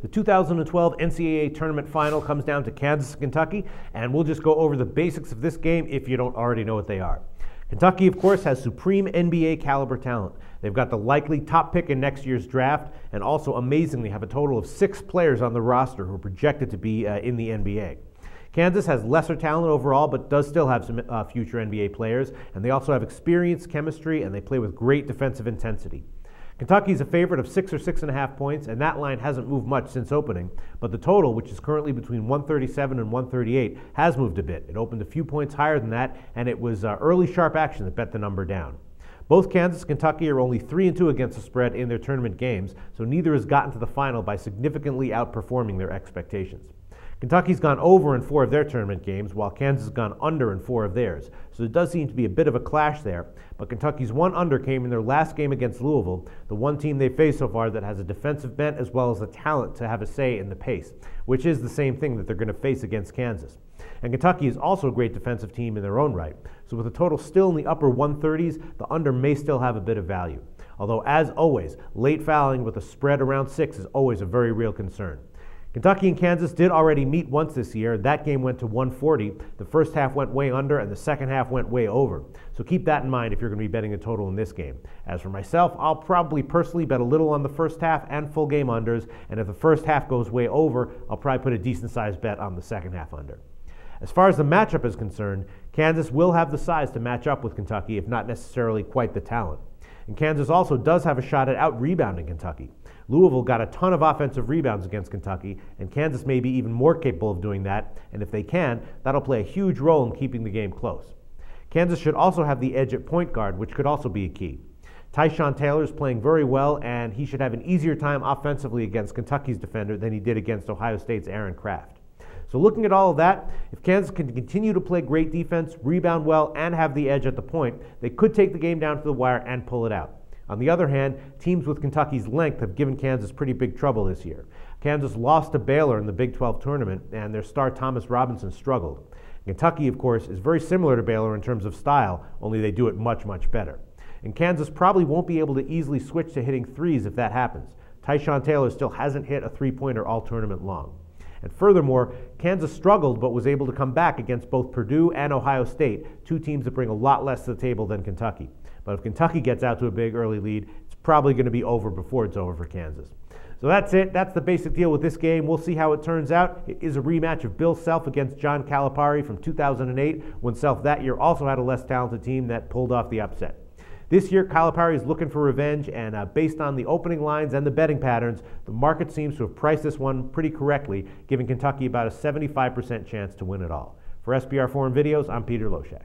The 2012 NCAA tournament final comes down to Kansas and Kentucky, and we'll just go over the basics of this game if you don't already know what they are. Kentucky, of course, has supreme NBA caliber talent. They've got the likely top pick in next year's draft, and also amazingly have a total of 6 players on the roster who are projected to be in the NBA. Kansas has lesser talent overall, but does still have some future NBA players, and they also have experience, chemistry, and they play with great defensive intensity. Kentucky is a favorite of 6 or 6.5 points, and that line hasn't moved much since opening, but the total, which is currently between 137 and 138, has moved a bit. It opened a few points higher than that, and it was early sharp action that bet the number down. Both Kansas and Kentucky are only 3-2 against the spread in their tournament games, so neither has gotten to the final by significantly outperforming their expectations. Kentucky's gone over in 4 of their tournament games, while Kansas has gone under in 4 of theirs. So there does seem to be a bit of a clash there, but Kentucky's one under came in their last game against Louisville, the one team they've faced so far that has a defensive bent as well as the talent to have a say in the pace, which is the same thing that they're going to face against Kansas. And Kentucky is also a great defensive team in their own right, so with a total still in the upper 130s, the under may still have a bit of value. Although, as always, late fouling with a spread around 6 is always a very real concern. Kentucky and Kansas did already meet once this year. That game went to 140. The first half went way under, and the second half went way over. So keep that in mind if you're going to be betting a total in this game. As for myself, I'll probably personally bet a little on the first half and full game unders, and if the first half goes way over, I'll probably put a decent-sized bet on the second half under. As far as the matchup is concerned, Kansas will have the size to match up with Kentucky, if not necessarily quite the talent. And Kansas also does have a shot at out-rebounding Kentucky. Louisville got a ton of offensive rebounds against Kentucky, and Kansas may be even more capable of doing that, and if they can, that'll play a huge role in keeping the game close. Kansas should also have the edge at point guard, which could also be a key. Tyshawn Taylor is playing very well, and he should have an easier time offensively against Kentucky's defender than he did against Ohio State's Aaron Craft. So looking at all of that, if Kansas can continue to play great defense, rebound well, and have the edge at the point, they could take the game down to the wire and pull it out. On the other hand, teams with Kentucky's length have given Kansas pretty big trouble this year. Kansas lost to Baylor in the Big 12 tournament, and their star Thomas Robinson struggled. Kentucky, of course, is very similar to Baylor in terms of style, only they do it much, much better. And Kansas probably won't be able to easily switch to hitting threes if that happens. Tyshawn Taylor still hasn't hit a three-pointer all tournament long. And furthermore, Kansas struggled but was able to come back against both Purdue and Ohio State, 2 teams that bring a lot less to the table than Kentucky. But if Kentucky gets out to a big early lead, it's probably going to be over before it's over for Kansas. So that's it. That's the basic deal with this game. We'll see how it turns out. It is a rematch of Bill Self against John Calipari from 2008, when Self that year also had a less talented team that pulled off the upset. This year, Calipari is looking for revenge, and based on the opening lines and the betting patterns, the market seems to have priced this one pretty correctly, giving Kentucky about a 75% chance to win it all. For SBR Foreign Videos, I'm Peter Loshak.